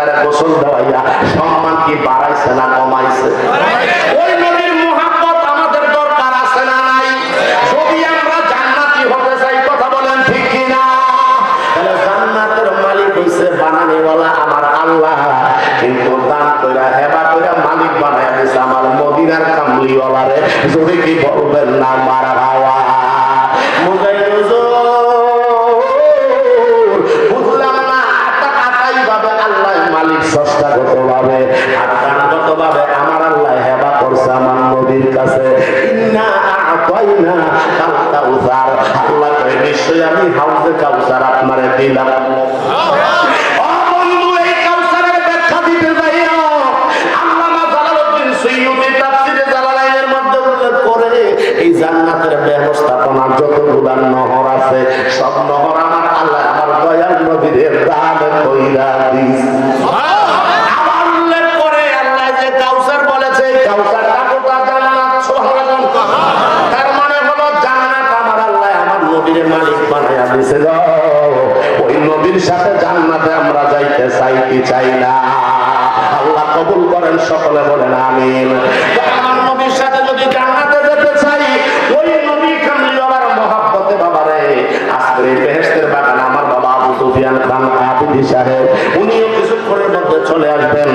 বেলাতে গোসল দেওয়াইয়া সম্মান কি বাড়াইছে না কমাইছে? ওই নবীর মুহাব্বত আমাদের দরকার আছে না নাই? যদি আমরা জান্নাতি হতে চাই, কথা বলেন ঠিক কিনা? তাহলে জান্নাতের মালিক হইছে বানানিওয়ালা আমার আল্লাহ, কিন্তু দান কইরা হেবা কইরা মালিক বানায় দিছে আমার মদিনার কামলিওয়ালারে। যদি কি বলবেন না মারহাবা? মুজাহিদ বুঝলাম না, আটাই ভাবে আল্লাহ মালিক, স্রষ্টাগত ভাবে আর দানগত ভাবে আমার আল্লাহ হেবা করছে আমার নবীর কাছে। ইন্না আ'তাইনা কাল কাউসার, আল্লাহ কয় নিশ্চয়ই আমি হাউজে কাউসার আপনারে দিলাম। এই জান্নাতের ব্যবস্থাপনার যতগুলা নহর আছে সব নহর আমার আল্লাহ আমার দয়াল নবীর দান কইরা দিয়েছে। আবার উল্লেখ করে আল্লাহ যে কাউসার বলেছে, কাউসারটা গোটা জান্নাত। সুবহানাল্লাহ। তার মানে হলো জান্নাত আমার আল্লাহ আমার নবীর মালিক বানায়া দিয়েছে। ওই নবীর সাথে জান্নাতে আমরা যাইতে চাই কি চাই না? আল্লাহ কবুল করেন, সকলে বলেন আমিন। আমার নবীর সাথে যদি জান্নাতে যেতে চাই, ওই নবী কামলিওয়ালার মহব্বতে বাবারে আজকে বেহেশতের বাগান আমার বাবা আবু সুফিয়ান খান আবিদি সাহেব উনিও কিছুক্ষণের মধ্যে চলে আসবেন।